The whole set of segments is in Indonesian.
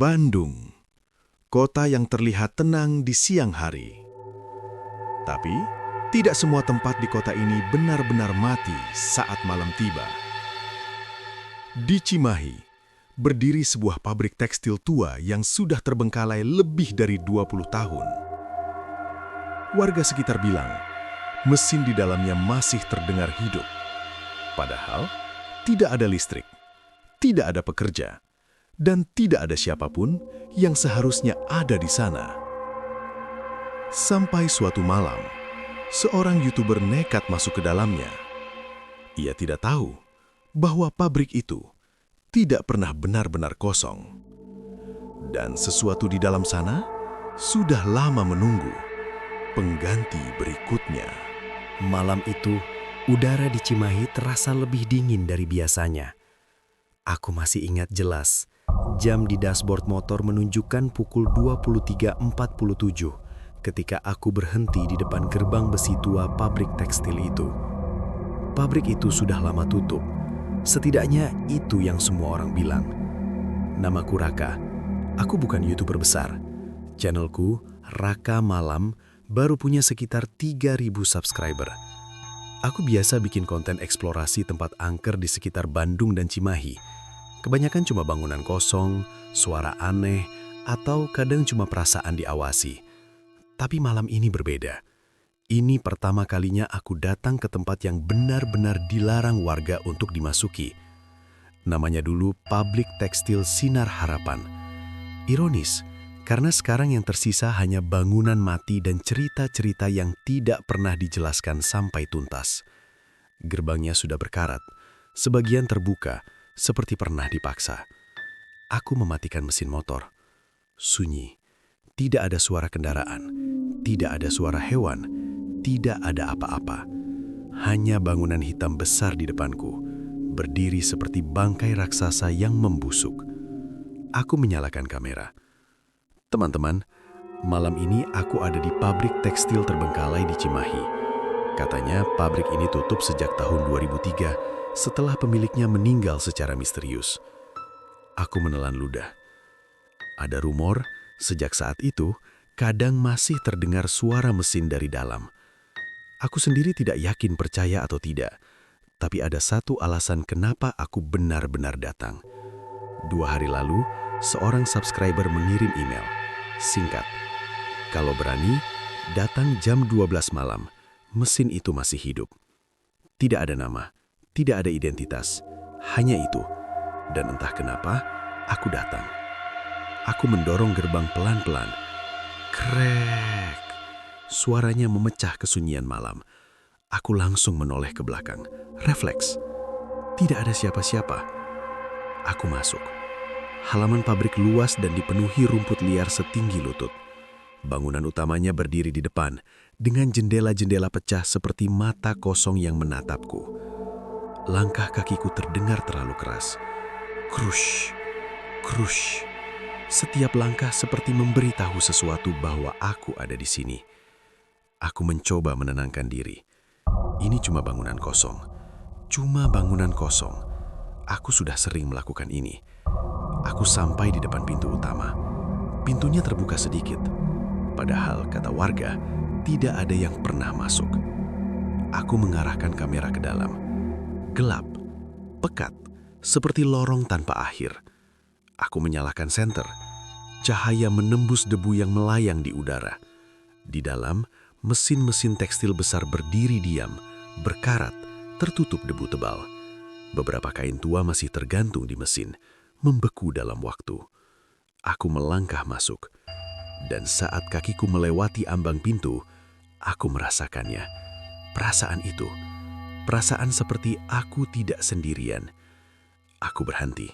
Bandung, kota yang terlihat tenang di siang hari. Tapi, tidak semua tempat di kota ini benar-benar mati saat malam tiba. Di Cimahi, berdiri sebuah pabrik tekstil tua yang sudah terbengkalai lebih dari 20 tahun. Warga sekitar bilang, mesin di dalamnya masih terdengar hidup. Padahal, tidak ada listrik, tidak ada pekerja, dan tidak ada siapapun yang seharusnya ada di sana. Sampai suatu malam, seorang YouTuber nekat masuk ke dalamnya. Ia tidak tahu bahwa pabrik itu tidak pernah benar-benar kosong. Dan sesuatu di dalam sana sudah lama menunggu pengganti berikutnya. Malam itu, udara di Cimahi terasa lebih dingin dari biasanya. Aku masih ingat jelas, jam di dashboard motor menunjukkan pukul 23.47 ketika aku berhenti di depan gerbang besi tua pabrik tekstil itu. Pabrik itu sudah lama tutup. Setidaknya itu yang semua orang bilang. Namaku Raka. Aku bukan YouTuber besar. Channelku, Raka Malam, baru punya sekitar 3.000 subscriber. Aku biasa bikin konten eksplorasi tempat angker di sekitar Bandung dan Cimahi. Kebanyakan cuma bangunan kosong, suara aneh, atau kadang cuma perasaan diawasi. Tapi malam ini berbeda. Ini pertama kalinya aku datang ke tempat yang benar-benar dilarang warga untuk dimasuki. Namanya dulu Pabrik Tekstil Sinar Harapan. Ironis, karena sekarang yang tersisa hanya bangunan mati dan cerita-cerita yang tidak pernah dijelaskan sampai tuntas. Gerbangnya sudah berkarat, sebagian terbuka, seperti pernah dipaksa. Aku mematikan mesin motor. Sunyi, tidak ada suara kendaraan, tidak ada suara hewan, tidak ada apa-apa. Hanya bangunan hitam besar di depanku, berdiri seperti bangkai raksasa yang membusuk. Aku menyalakan kamera. Teman-teman, malam ini aku ada di pabrik tekstil terbengkalai di Cimahi. Katanya pabrik ini tutup sejak tahun 2003 setelah pemiliknya meninggal secara misterius. Aku menelan ludah. Ada rumor, sejak saat itu, kadang masih terdengar suara mesin dari dalam. Aku sendiri tidak yakin percaya atau tidak, tapi ada satu alasan kenapa aku benar-benar datang. 2 hari lalu, seorang subscriber mengirim email. Singkat, kalau berani, datang jam 12 malam, mesin itu masih hidup. Tidak ada nama, tidak ada identitas, hanya itu. Dan entah kenapa, aku datang. Aku mendorong gerbang pelan-pelan. Krek! Suaranya memecah kesunyian malam. Aku langsung menoleh ke belakang. Refleks. Tidak ada siapa-siapa. Aku masuk. Halaman pabrik luas dan dipenuhi rumput liar setinggi lutut. Bangunan utamanya berdiri di depan, dengan jendela-jendela pecah seperti mata kosong yang menatapku. Langkah kakiku terdengar terlalu keras. Krush, krush. Setiap langkah seperti memberitahu sesuatu bahwa aku ada di sini. Aku mencoba menenangkan diri. Ini cuma bangunan kosong. Cuma bangunan kosong. Aku sudah sering melakukan ini. Aku sampai di depan pintu utama. Pintunya terbuka sedikit. Padahal, kata warga, tidak ada yang pernah masuk. Aku mengarahkan kamera ke dalam. Gelap, pekat, seperti lorong tanpa akhir. Aku menyalakan senter. Cahaya menembus debu yang melayang di udara. Di dalam, mesin-mesin tekstil besar berdiri diam, berkarat, tertutup debu tebal. Beberapa kain tua masih tergantung di mesin, membeku dalam waktu. Aku melangkah masuk. Dan saat kakiku melewati ambang pintu, aku merasakannya. Perasaan itu. Perasaan seperti aku tidak sendirian. Aku berhenti,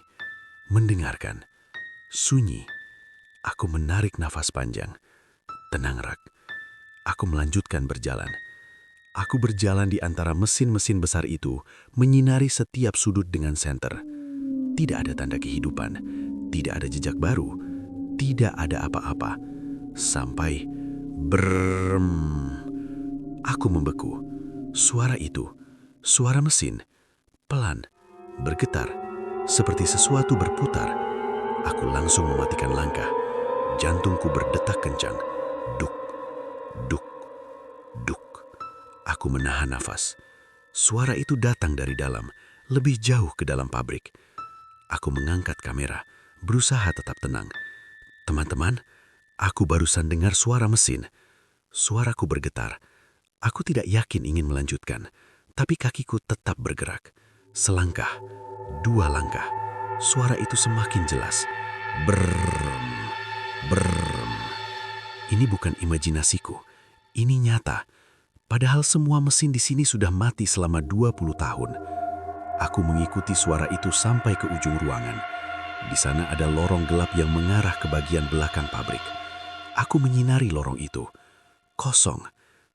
mendengarkan. Sunyi. Aku menarik nafas panjang. Tenang, Rak. Aku melanjutkan berjalan. Aku berjalan di antara mesin-mesin besar itu, menyinari setiap sudut dengan senter. Tidak ada tanda kehidupan, tidak ada jejak baru, tidak ada apa-apa. Sampai brrrm. Aku membeku. Suara itu, suara mesin, pelan, bergetar, seperti sesuatu berputar. Aku langsung mematikan langkah. Jantungku berdetak kencang. Duk, duk, duk. Aku menahan nafas. Suara itu datang dari dalam, lebih jauh ke dalam pabrik. Aku mengangkat kamera, berusaha tetap tenang. Teman-teman, aku barusan dengar suara mesin. Suaraku bergetar. Aku tidak yakin ingin melanjutkan, tapi kakiku tetap bergerak. Selangkah, dua langkah, suara itu semakin jelas. Brrrm, brrrm. Ini bukan imajinasiku, ini nyata. Padahal semua mesin di sini sudah mati selama 20 tahun. Aku mengikuti suara itu sampai ke ujung ruangan. Di sana ada lorong gelap yang mengarah ke bagian belakang pabrik. Aku menyinari lorong itu. Kosong,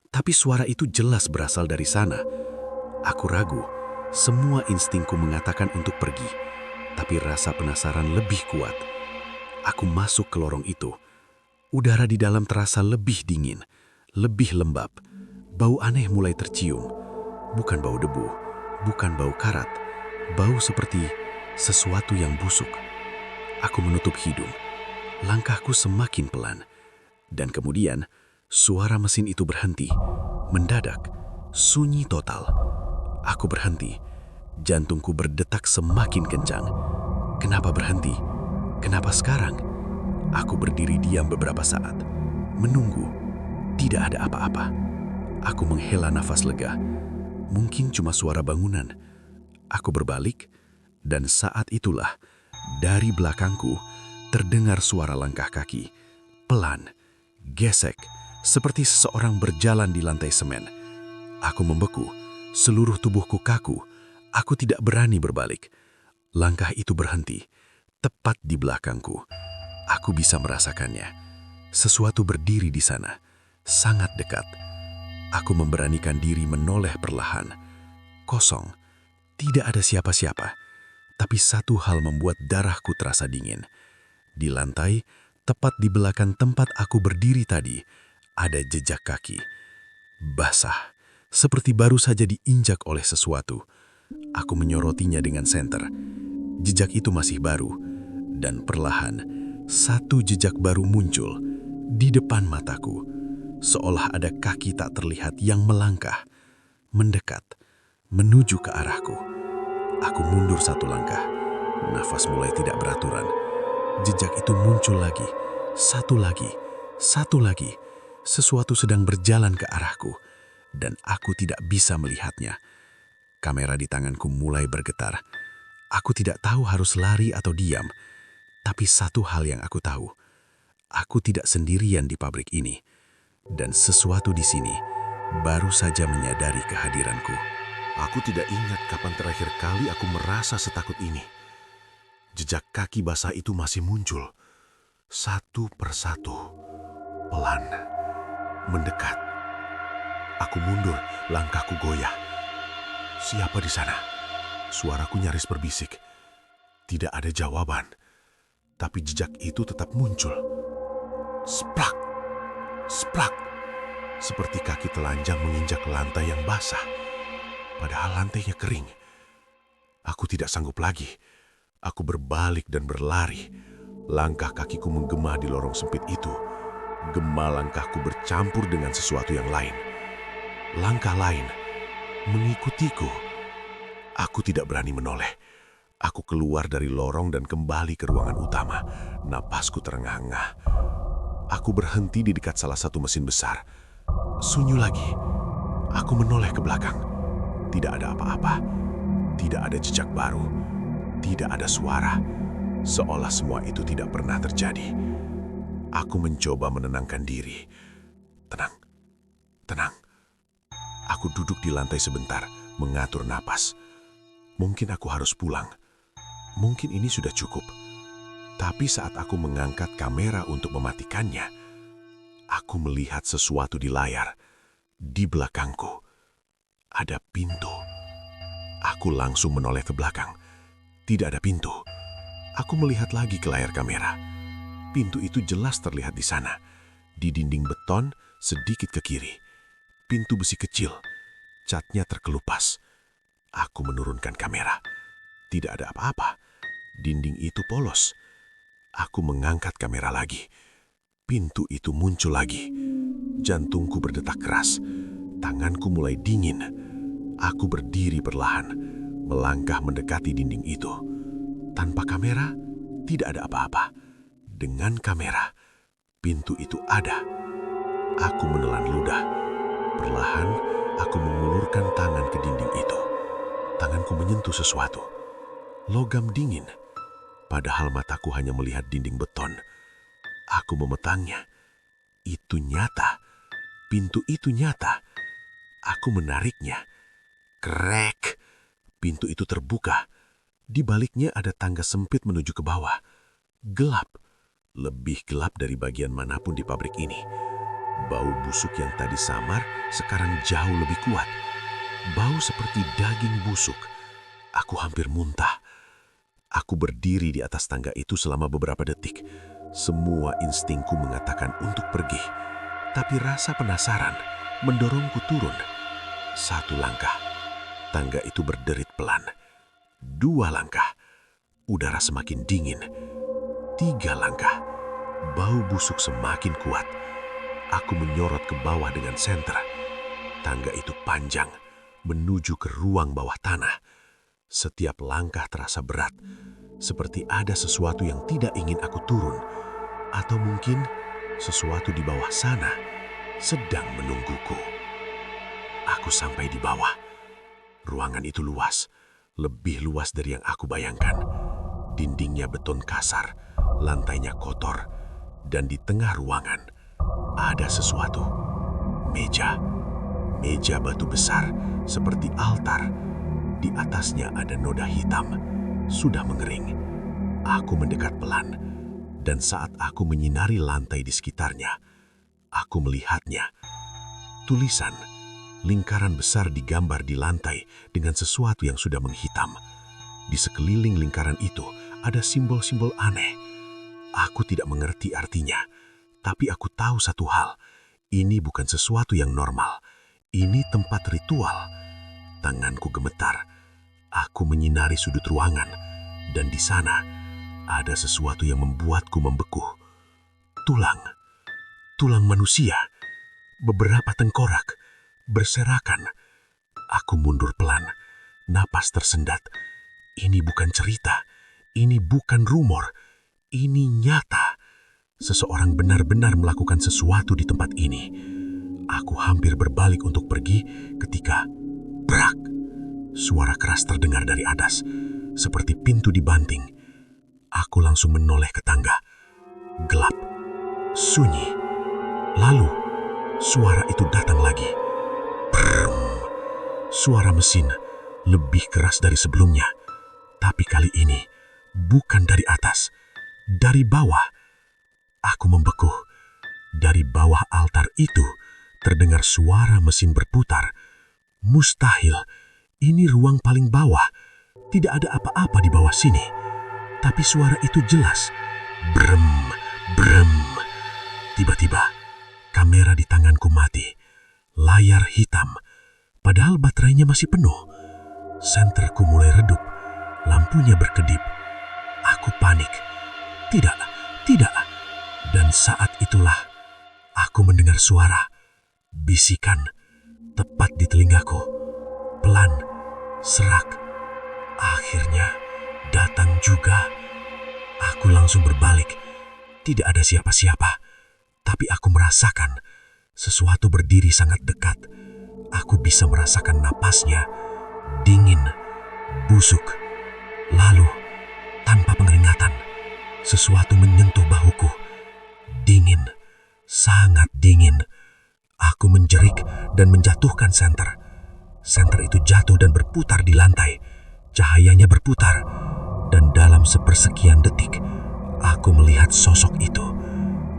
tapi suara itu jelas berasal dari sana. Aku ragu, semua instingku mengatakan untuk pergi, tapi rasa penasaran lebih kuat. Aku masuk ke lorong itu. Udara di dalam terasa lebih dingin, lebih lembab. Bau aneh mulai tercium. Bukan bau debu, bukan bau karat. Bau seperti sesuatu yang busuk. Aku menutup hidung. Langkahku semakin pelan. Dan kemudian, suara mesin itu berhenti. Mendadak, sunyi total. Aku berhenti. Jantungku berdetak semakin kencang. Kenapa berhenti? Kenapa sekarang? Aku berdiri diam beberapa saat. Menunggu. Tidak ada apa-apa. Aku menghela nafas lega. Mungkin cuma suara bangunan. Aku berbalik, dan saat itulah, dari belakangku, terdengar suara langkah kaki. Pelan, gesek, seperti seseorang berjalan di lantai semen. Aku membeku, seluruh tubuhku kaku. Aku tidak berani berbalik. Langkah itu berhenti, tepat di belakangku. Aku bisa merasakannya. Sesuatu berdiri di sana, sangat dekat. Aku memberanikan diri menoleh perlahan. Kosong, tidak ada siapa-siapa. Tapi satu hal membuat darahku terasa dingin. Di lantai, tepat di belakang tempat aku berdiri tadi, ada jejak kaki. Basah, seperti baru saja diinjak oleh sesuatu. Aku menyorotinya dengan senter. Jejak itu masih baru, dan perlahan, satu jejak baru muncul di depan mataku. Seolah ada kaki tak terlihat yang melangkah, mendekat, menuju ke arahku. Aku mundur satu langkah. Nafas mulai tidak beraturan. Jejak itu muncul lagi, satu lagi, satu lagi. Sesuatu sedang berjalan ke arahku, dan aku tidak bisa melihatnya. Kamera di tanganku mulai bergetar. Aku tidak tahu harus lari atau diam. Tapi satu hal yang aku tahu, aku tidak sendirian di pabrik ini. Dan sesuatu di sini baru saja menyadari kehadiranku. Aku tidak ingat kapan terakhir kali aku merasa setakut ini. Jejak kaki basah itu masih muncul. Satu persatu. Pelan. Mendekat. Aku mundur, langkahku goyah. Siapa di sana? Suaraku nyaris berbisik. Tidak ada jawaban. Tapi jejak itu tetap muncul. Splak. Splak. Seperti kaki telanjang menginjak lantai yang basah. Padahal lantainya kering. Aku tidak sanggup lagi. Aku berbalik dan berlari. Langkah kakiku menggema di lorong sempit itu. Gema langkahku bercampur dengan sesuatu yang lain. Langkah lain mengikutiku. Aku tidak berani menoleh. Aku keluar dari lorong dan kembali ke ruangan utama. Napasku terengah-engah. Aku berhenti di dekat salah satu mesin besar. Sunyi lagi. Aku menoleh ke belakang. Tidak ada apa-apa. Tidak ada jejak baru. Tidak ada suara. Seolah semua itu tidak pernah terjadi. Aku mencoba menenangkan diri. Tenang. Tenang. Aku duduk di lantai sebentar, mengatur napas. Mungkin aku harus pulang. Mungkin ini sudah cukup. Tapi saat aku mengangkat kamera untuk mematikannya, aku melihat sesuatu di layar. Di belakangku, ada pintu. Aku langsung menoleh ke belakang. Tidak ada pintu. Aku melihat lagi ke layar kamera. Pintu itu jelas terlihat di sana. Di dinding beton sedikit ke kiri. Pintu besi kecil. Catnya terkelupas. Aku menurunkan kamera. Tidak ada apa-apa. Dinding itu polos. Aku mengangkat kamera lagi. Pintu itu muncul lagi. Jantungku berdetak keras. Tanganku mulai dingin. Aku berdiri perlahan, melangkah mendekati dinding itu. Tanpa kamera, tidak ada apa-apa. Dengan kamera, pintu itu ada. Aku menelan ludah. Perlahan, aku mengulurkan tangan ke dinding itu. Tanganku menyentuh sesuatu. Logam dingin. Padahal mataku hanya melihat dinding beton. Aku memetangnya. Itu nyata. Pintu itu nyata. Aku menariknya. Krek. Pintu itu terbuka. Di baliknya ada tangga sempit menuju ke bawah. Gelap. Lebih gelap dari bagian manapun di pabrik ini. Bau busuk yang tadi samar sekarang jauh lebih kuat. Bau seperti daging busuk. Aku hampir muntah. Aku berdiri di atas tangga itu selama beberapa detik. Semua instingku mengatakan untuk pergi. Tapi rasa penasaran mendorongku turun. 1 langkah. Tangga itu berderit pelan. 2 langkah. Udara semakin dingin. 3 langkah. Bau busuk semakin kuat. Aku menyorot ke bawah dengan senter. Tangga itu panjang, menuju ke ruang bawah tanah. Setiap langkah terasa berat, seperti ada sesuatu yang tidak ingin aku turun. Atau mungkin sesuatu di bawah sana sedang menungguku. Aku sampai di bawah. Ruangan itu luas, lebih luas dari yang aku bayangkan. Dindingnya beton kasar, lantainya kotor, dan di tengah ruangan ada sesuatu. Meja batu besar seperti altar. Di atasnya ada noda hitam, sudah mengering. Aku mendekat pelan, dan saat aku menyinari lantai di sekitarnya, aku melihatnya. Tulisan, lingkaran besar digambar di lantai dengan sesuatu yang sudah menghitam. Di sekeliling lingkaran itu ada simbol-simbol aneh. Aku tidak mengerti artinya, tapi aku tahu satu hal. Ini bukan sesuatu yang normal. Ini tempat ritual. Tanganku gemetar. Aku menyinari sudut ruangan, dan di sana ada sesuatu yang membuatku membeku. Tulang manusia, beberapa tengkorak, berserakan. Aku mundur pelan, napas tersendat. Ini bukan cerita, ini bukan rumor, ini nyata. Seseorang benar-benar melakukan sesuatu di tempat ini. Aku hampir berbalik untuk pergi ketika brak. Suara keras terdengar dari atas, seperti pintu dibanting. Aku langsung menoleh ke tangga. Gelap, sunyi. Lalu, suara itu datang lagi. Brrm. Suara mesin lebih keras dari sebelumnya. Tapi kali ini, bukan dari atas, dari bawah. Aku membeku. Dari bawah altar itu, terdengar suara mesin berputar. Mustahil. Ini ruang paling bawah. Tidak ada apa-apa di bawah sini. Tapi suara itu jelas. Brem, brem. Tiba-tiba, kamera di tanganku mati. Layar hitam. Padahal baterainya masih penuh. Senterku mulai redup. Lampunya berkedip. Aku panik. Tidak. Dan saat itulah, aku mendengar suara. Bisikan tepat di telingaku. Pelan, serak. Akhirnya datang juga. Aku langsung berbalik. Tidak ada siapa-siapa. Tapi aku merasakan sesuatu berdiri sangat dekat. Aku bisa merasakan napasnya. Dingin, busuk. Lalu, tanpa pengeringatan, sesuatu menyentuh bahuku. Dingin, sangat dingin. Aku menjerik dan menjatuhkan senter. Senter itu jatuh dan berputar di lantai. Cahayanya berputar. Dan dalam sepersekian detik, aku melihat sosok itu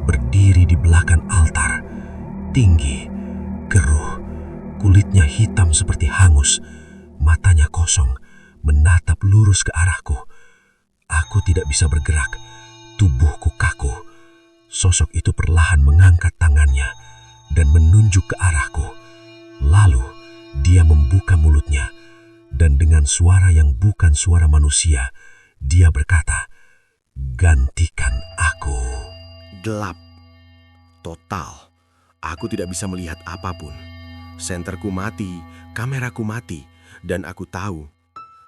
berdiri di belakang altar. Tinggi, keruh, kulitnya hitam seperti hangus. Matanya kosong, menatap lurus ke arahku. Aku tidak bisa bergerak. Tubuhku kaku. Sosok itu perlahan mengangkat tangannya dan menunjuk ke arahku. Lalu, dia membuka mulutnya, dan dengan suara yang bukan suara manusia, dia berkata, Gantikan aku. Gelap. Total. Aku tidak bisa melihat apapun. Senterku mati, kameraku mati, dan aku tahu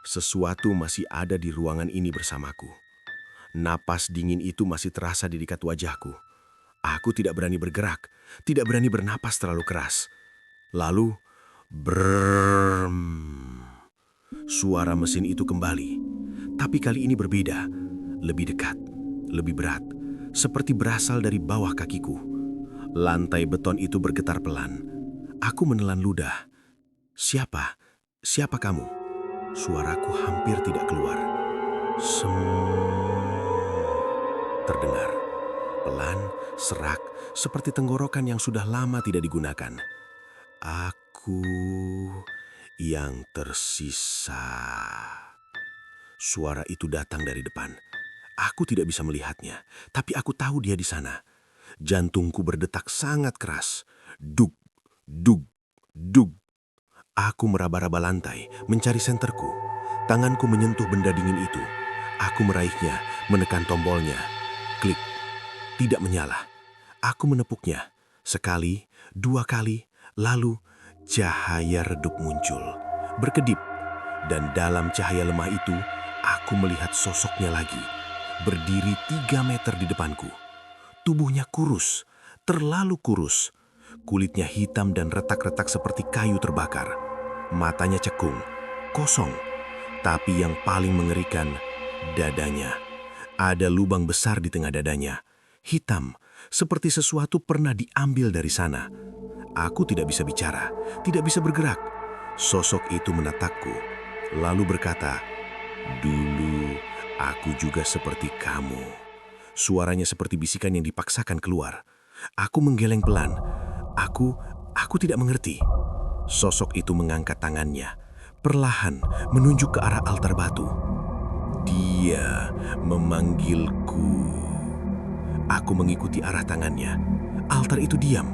sesuatu masih ada di ruangan ini bersamaku. Napas dingin itu masih terasa di dekat wajahku. Aku tidak berani bergerak, tidak berani bernapas terlalu keras. Lalu, brrrm. Suara mesin itu kembali. Tapi kali ini berbeda. Lebih dekat, lebih berat. Seperti berasal dari bawah kakiku. Lantai beton itu bergetar pelan. Aku menelan ludah. Siapa? Siapa kamu? Suaraku hampir tidak keluar. Terdengar. Pelan, serak, seperti tenggorokan yang sudah lama tidak digunakan. Aku yang tersisa. Suara itu datang dari depan. Aku tidak bisa melihatnya, tapi aku tahu dia di sana. Jantungku berdetak sangat keras. Dug, dug, dug. Aku meraba-raba lantai, mencari senterku. Tanganku menyentuh benda dingin itu. Aku meraihnya, menekan tombolnya. Klik. Tidak menyala. Aku menepuknya. Sekali, dua kali, lalu cahaya redup muncul. Berkedip. Dan dalam cahaya lemah itu, aku melihat sosoknya lagi. Berdiri 3 meter di depanku. Tubuhnya kurus, terlalu kurus. Kulitnya hitam dan retak-retak seperti kayu terbakar. Matanya cekung, kosong. Tapi yang paling mengerikan, dadanya. Ada lubang besar di tengah dadanya. Hitam, seperti sesuatu pernah diambil dari sana. Aku tidak bisa bicara, tidak bisa bergerak. Sosok itu menatapku, lalu berkata, "Dulu aku juga seperti kamu." Suaranya seperti bisikan yang dipaksakan keluar. Aku menggeleng pelan. Aku tidak mengerti. Sosok itu mengangkat tangannya, perlahan menunjuk ke arah altar batu. Dia memanggilku. Aku mengikuti arah tangannya. Altar itu diam.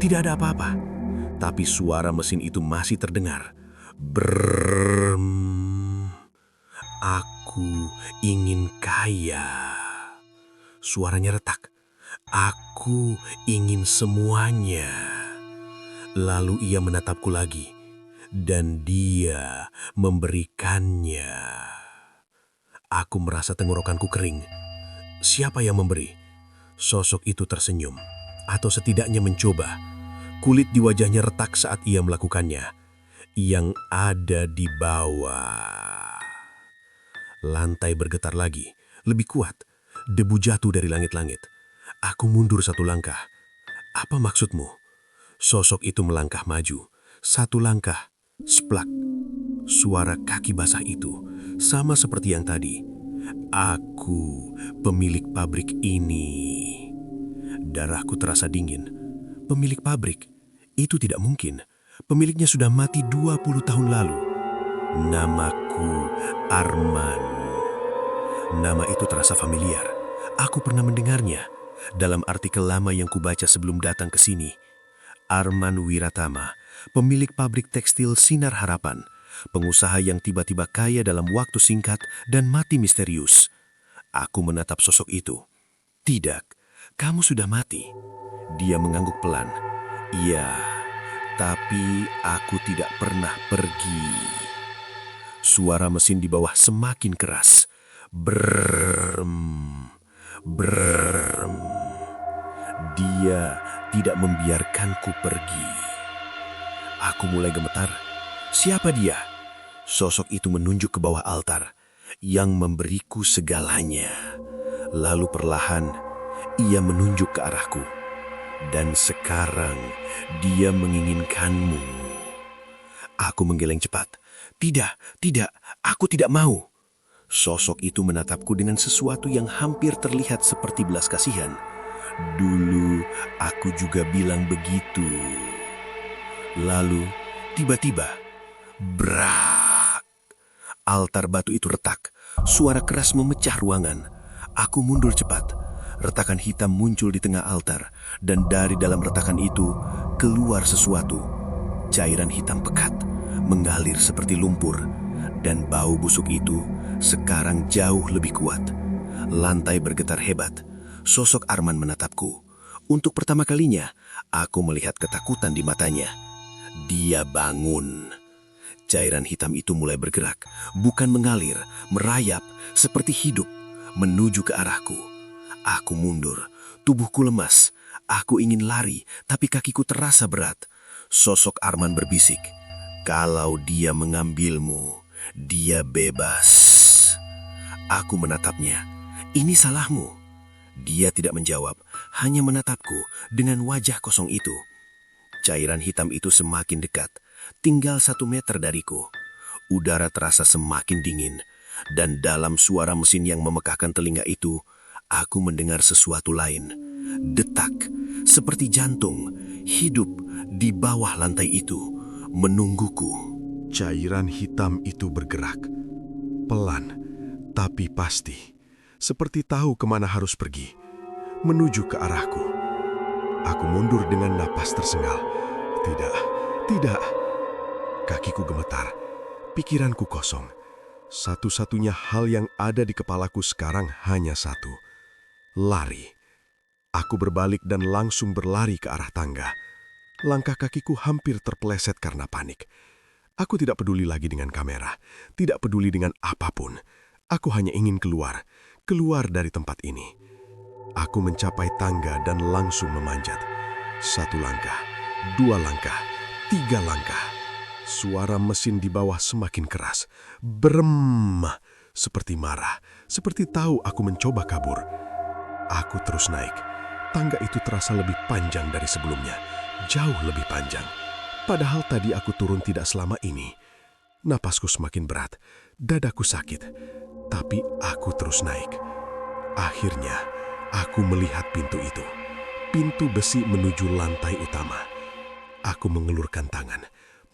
Tidak ada apa-apa. Tapi suara mesin itu masih terdengar. Brrrm. Aku ingin kaya. Suaranya retak. Aku ingin semuanya. Lalu ia menatapku lagi. Dan dia memberikannya. Aku merasa tenggorokanku kering. Siapa yang memberi? Sosok itu tersenyum. Atau setidaknya mencoba. Kulit di wajahnya retak saat ia melakukannya. Yang ada di bawah. Lantai bergetar lagi. Lebih kuat. Debu jatuh dari langit-langit. Aku mundur 1 langkah. Apa maksudmu? Sosok itu melangkah maju. 1 langkah. Splak. Suara kaki basah itu sama seperti yang tadi. Aku pemilik pabrik ini. Darahku terasa dingin. Pemilik pabrik? Itu tidak mungkin. Pemiliknya sudah mati 20 tahun lalu. Namaku Arman. Nama itu terasa familiar. Aku pernah mendengarnya dalam artikel lama yang kubaca sebelum datang ke sini. Arman Wiratama, pemilik pabrik tekstil Sinar Harapan, pengusaha yang tiba-tiba kaya dalam waktu singkat dan mati misterius. Aku menatap sosok itu. Tidak, kamu sudah mati. Dia mengangguk pelan. Iya, tapi aku tidak pernah pergi. Suara mesin di bawah semakin keras. Brrrm, brrrm. Dia tidak membiarkanku pergi. Aku mulai gemetar. Siapa dia? Sosok itu menunjuk ke bawah altar yang memberiku segalanya. Lalu perlahan ia menunjuk ke arahku. Dan sekarang dia menginginkanmu. Aku menggeleng cepat. Tidak, aku tidak mau. Sosok itu menatapku dengan sesuatu yang hampir terlihat seperti belas kasihan. Dulu aku juga bilang begitu. Lalu tiba-tiba, brak. Altar batu itu retak. Suara keras memecah ruangan. Aku mundur cepat. Retakan hitam muncul di tengah altar. Dan dari dalam retakan itu keluar sesuatu. Cairan hitam pekat, mengalir seperti lumpur. Dan bau busuk itu sekarang jauh lebih kuat. Lantai bergetar hebat. Sosok Arman menatapku. Untuk pertama kalinya, aku melihat ketakutan di matanya. Dia bangun. Cairan hitam itu mulai bergerak, bukan mengalir, merayap, seperti hidup, menuju ke arahku. Aku mundur, tubuhku lemas. Aku ingin lari, tapi kakiku terasa berat. Sosok Arman berbisik, "Kalau dia mengambilmu, dia bebas." Aku menatapnya. "Ini salahmu." Dia tidak menjawab, hanya menatapku dengan wajah kosong itu. Cairan hitam itu semakin dekat, tinggal 1 meter dariku. Udara terasa semakin dingin, dan dalam suara mesin yang memekakkan telinga itu, aku mendengar sesuatu lain. Detak, seperti jantung, hidup di bawah lantai itu, menungguku. Cairan hitam itu bergerak. Pelan, tapi pasti. Seperti tahu kemana harus pergi. Menuju ke arahku. Aku mundur dengan napas tersengal. Tidak, tidak. Kakiku gemetar. Pikiranku kosong. Satu-satunya hal yang ada di kepalaku sekarang hanya satu. Lari. Aku berbalik dan langsung berlari ke arah tangga. Langkah kakiku hampir terpeleset karena panik. Aku tidak peduli lagi dengan kamera. Tidak peduli dengan apapun. Aku hanya ingin keluar dari tempat ini. Aku mencapai tangga dan langsung memanjat. 1 langkah, 2 langkah, 3 langkah. Suara mesin di bawah semakin keras. Berem, seperti marah, seperti tahu aku mencoba kabur. Aku terus naik. Tangga itu terasa lebih panjang dari sebelumnya. Jauh lebih panjang. Padahal tadi aku turun tidak selama ini. Napasku semakin berat, dadaku sakit. Tapi aku terus naik. Akhirnya, aku melihat pintu itu. Pintu besi menuju lantai utama. Aku mengelurkan tangan,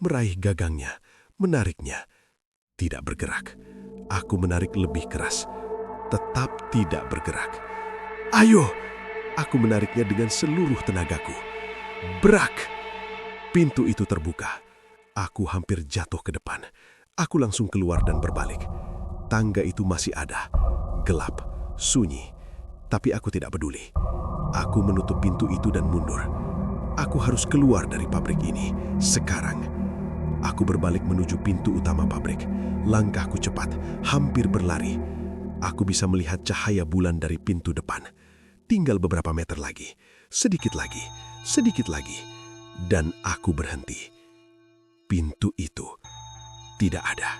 meraih gagangnya, menariknya. Tidak bergerak. Aku menarik lebih keras. Tetap tidak bergerak. "Ayo!" Aku menariknya dengan seluruh tenagaku. Brak! Pintu itu terbuka. Aku hampir jatuh ke depan. Aku langsung keluar dan berbalik. Tangga itu masih ada. Gelap, sunyi. Tapi aku tidak peduli. Aku menutup pintu itu dan mundur. Aku harus keluar dari pabrik ini, sekarang. Aku berbalik menuju pintu utama pabrik. Langkahku cepat, hampir berlari. Aku bisa melihat cahaya bulan dari pintu depan. Tinggal beberapa meter lagi, sedikit lagi, sedikit lagi. Dan aku berhenti. Pintu itu tidak ada.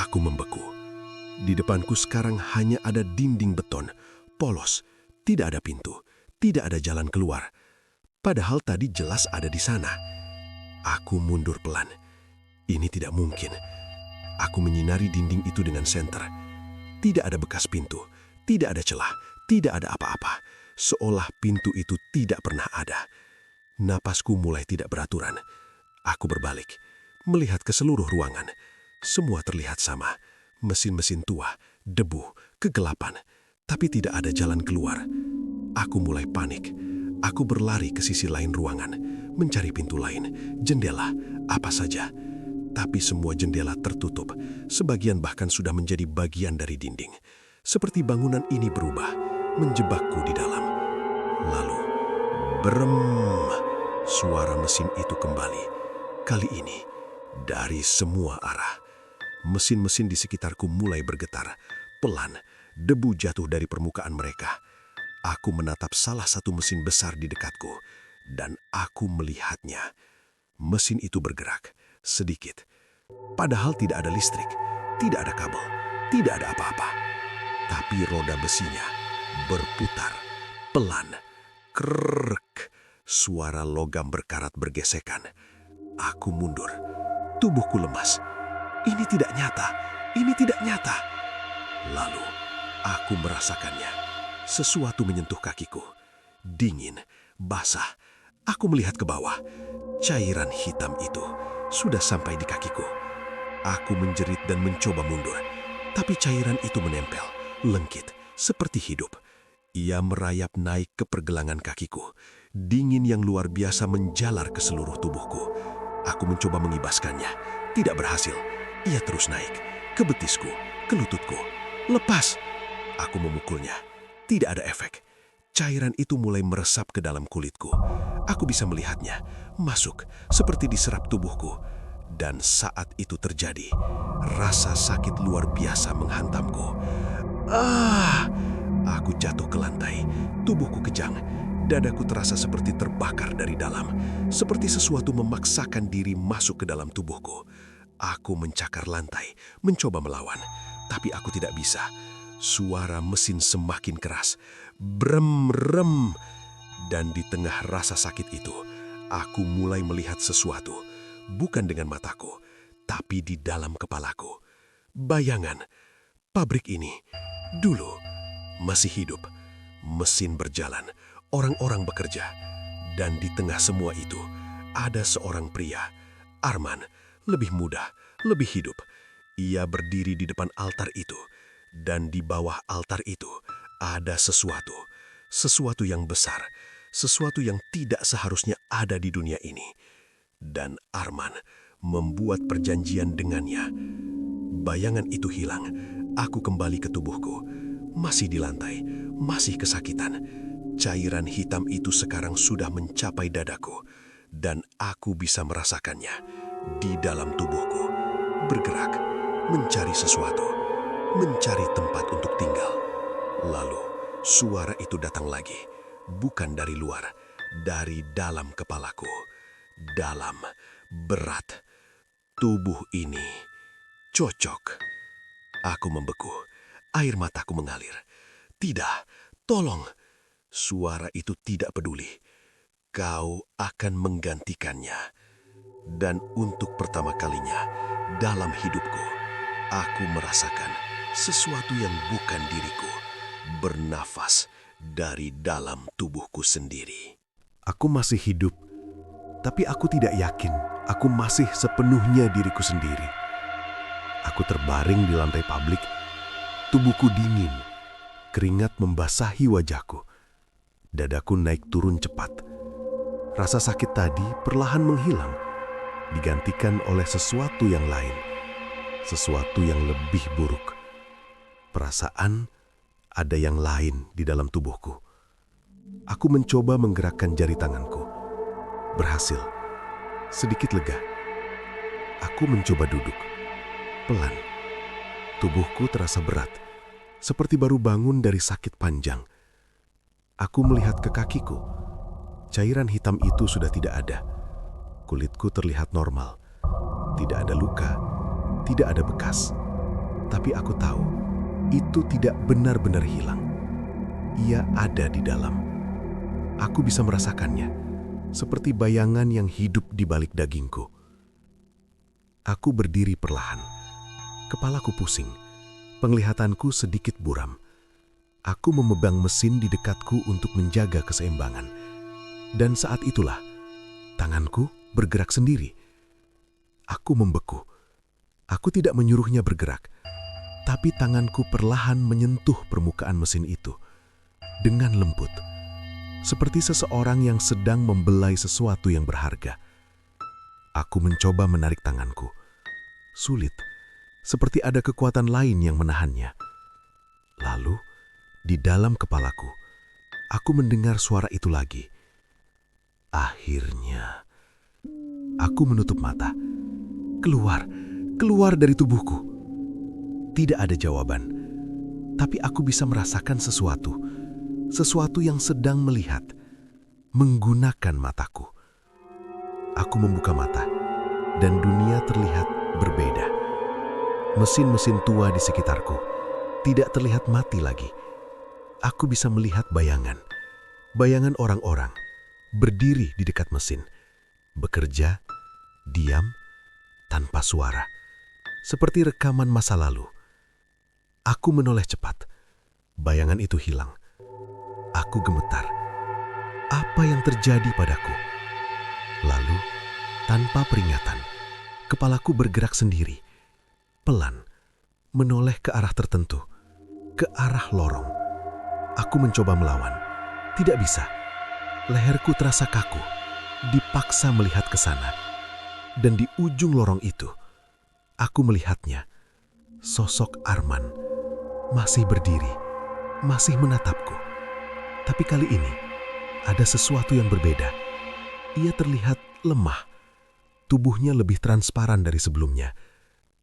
Aku membeku. Di depanku sekarang hanya ada dinding beton, polos. Tidak ada pintu, tidak ada jalan keluar. Padahal tadi jelas ada di sana. Aku mundur pelan. Ini tidak mungkin. Aku menyinari dinding itu dengan senter. Tidak ada bekas pintu, tidak ada celah, tidak ada apa-apa. Seolah pintu itu tidak pernah ada. Napasku mulai tidak beraturan. Aku berbalik, melihat ke seluruh ruangan. Semua terlihat sama. Mesin-mesin tua, debu, kegelapan. Tapi tidak ada jalan keluar. Aku mulai panik. Aku berlari ke sisi lain ruangan, mencari pintu lain, jendela, apa saja. Tapi semua jendela tertutup. Sebagian bahkan sudah menjadi bagian dari dinding. Seperti bangunan ini berubah, menjebakku di dalam. Lalu, berem, suara mesin itu kembali. Kali ini, dari semua arah. Mesin-mesin di sekitarku mulai bergetar. Pelan, debu jatuh dari permukaan mereka. Aku menatap salah satu mesin besar di dekatku, dan aku melihatnya. Mesin itu bergerak, sedikit. Padahal tidak ada listrik, tidak ada kabel, tidak ada apa-apa. Tapi roda besinya berputar, pelan, krrrk. Suara logam berkarat bergesekan. Aku mundur, tubuhku lemas. Ini tidak nyata, ini tidak nyata. Lalu, aku merasakannya. Sesuatu menyentuh kakiku. Dingin, basah. Aku melihat ke bawah. Cairan hitam itu sudah sampai di kakiku. Aku menjerit dan mencoba mundur. Tapi cairan itu menempel, lengkit, seperti hidup. Ia merayap naik ke pergelangan kakiku. Dingin yang luar biasa menjalar ke seluruh tubuhku. Aku mencoba mengibaskannya. Tidak berhasil. Ia terus naik, ke betisku, ke lututku. Lepas! Aku memukulnya. Tidak ada efek. Cairan itu mulai meresap ke dalam kulitku. Aku bisa melihatnya, masuk seperti diserap tubuhku. Dan saat itu terjadi, rasa sakit luar biasa menghantamku. Aku jatuh ke lantai, tubuhku kejang. Dadaku terasa seperti terbakar dari dalam, seperti sesuatu memaksakan diri masuk ke dalam tubuhku. Aku mencakar lantai, mencoba melawan, tapi aku tidak bisa. Suara mesin semakin keras, brem-rem. Dan di tengah rasa sakit itu, aku mulai melihat sesuatu, bukan dengan mataku, tapi di dalam kepalaku. Bayangan, pabrik ini, dulu, masih hidup. Mesin berjalan, orang-orang bekerja. Dan di tengah semua itu, ada seorang pria, Arman, lebih muda, lebih hidup. Ia berdiri di depan altar itu. Dan di bawah altar itu, ada sesuatu. Sesuatu yang besar. Sesuatu yang tidak seharusnya ada di dunia ini. Dan Arman membuat perjanjian dengannya. Bayangan itu hilang. Aku kembali ke tubuhku. Masih di lantai, masih kesakitan. Cairan hitam itu sekarang sudah mencapai dadaku. Dan aku bisa merasakannya di dalam tubuhku. Bergerak, mencari sesuatu. Mencari tempat untuk tinggal. Lalu, suara itu datang lagi. Bukan dari luar, dari dalam kepalaku. Dalam, berat. Tubuh ini cocok. Aku membeku. Air mataku mengalir. Tidak, tolong. Suara itu tidak peduli. Kau akan menggantikannya. Dan untuk pertama kalinya dalam hidupku, aku merasakan sesuatu yang bukan diriku bernafas dari dalam tubuhku sendiri. Aku masih hidup, tapi aku tidak yakin aku masih sepenuhnya diriku sendiri. Aku terbaring di lantai pabrik, tubuhku dingin, keringat membasahi wajahku. Dadaku naik turun cepat. Rasa sakit tadi perlahan menghilang, digantikan oleh sesuatu yang lain, sesuatu yang lebih buruk. Perasaan ada yang lain di dalam tubuhku. Aku mencoba menggerakkan jari tanganku. Berhasil. Sedikit lega. Aku mencoba duduk. Pelan. Tubuhku terasa berat, seperti baru bangun dari sakit panjang. Aku melihat ke kakiku. Cairan hitam itu sudah tidak ada. Kulitku terlihat normal. Tidak ada luka, tidak ada bekas. Tapi aku tahu, itu tidak benar-benar hilang. Ia ada di dalam. Aku bisa merasakannya, seperti bayangan yang hidup di balik dagingku. Aku berdiri perlahan. Kepalaku pusing. Penglihatanku sedikit buram. Aku memegang mesin di dekatku untuk menjaga keseimbangan. Dan saat itulah, tanganku bergerak sendiri. Aku membeku. Aku tidak menyuruhnya bergerak, tapi tanganku perlahan menyentuh permukaan mesin itu dengan lembut, seperti seseorang yang sedang membelai sesuatu yang berharga. Aku mencoba menarik tanganku. Sulit, seperti ada kekuatan lain yang menahannya. Lalu, di dalam kepalaku, aku mendengar suara itu lagi. Akhirnya, aku menutup mata. Keluar dari tubuhku. Tidak ada jawaban, tapi aku bisa merasakan sesuatu yang sedang melihat, menggunakan mataku. Aku membuka mata, dan dunia terlihat berbeda. Mesin-mesin tua di sekitarku tidak terlihat mati lagi. Aku bisa melihat bayangan orang-orang berdiri di dekat mesin, bekerja, diam, tanpa suara, seperti rekaman masa lalu. Aku menoleh cepat. Bayangan itu hilang. Aku gemetar. Apa yang terjadi padaku? Lalu, tanpa peringatan, kepalaku bergerak sendiri, pelan, menoleh ke arah tertentu, ke arah lorong. Aku mencoba melawan. Tidak bisa. Leherku terasa kaku, dipaksa melihat ke sana. Dan di ujung lorong itu, aku melihatnya. Sosok Arman masih berdiri, masih menatapku. Tapi kali ini, ada sesuatu yang berbeda. Ia terlihat lemah. Tubuhnya lebih transparan dari sebelumnya.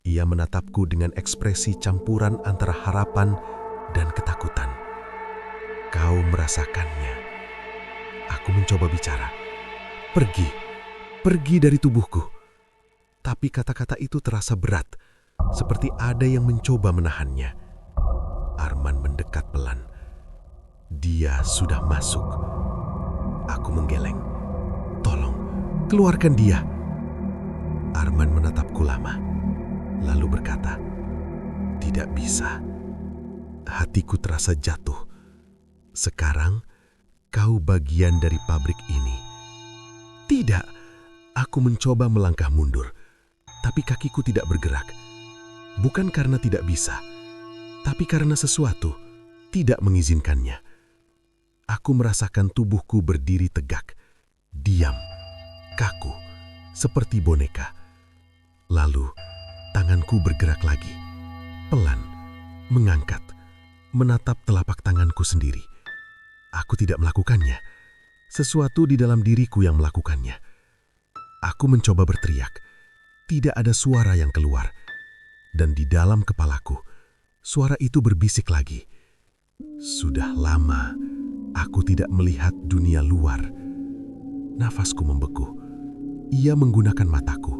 Ia menatapku dengan ekspresi campuran antara harapan dan ketakutan. Kau merasakannya. Aku mencoba bicara. Pergi dari tubuhku. Tapi kata-kata itu terasa berat, seperti ada yang mencoba menahannya. Arman mendekat pelan. Dia sudah masuk. Aku menggeleng. Tolong, keluarkan dia. Arman menatapku lama, lalu berkata, "Tidak bisa." Hatiku terasa jatuh. Sekarang, kau bagian dari pabrik ini. Tidak, aku mencoba melangkah mundur, tapi kakiku tidak bergerak. Bukan karena tidak bisa, tapi karena sesuatu tidak mengizinkannya. Aku merasakan tubuhku berdiri tegak, diam, kaku, seperti boneka. Lalu, tanganku bergerak lagi, pelan, mengangkat, menatap telapak tanganku sendiri. Aku tidak melakukannya. Sesuatu di dalam diriku yang melakukannya. Aku mencoba berteriak. Tidak ada suara yang keluar. Dan di dalam kepalaku, suara itu berbisik lagi. Sudah lama aku tidak melihat dunia luar. Nafasku membeku. Ia menggunakan mataku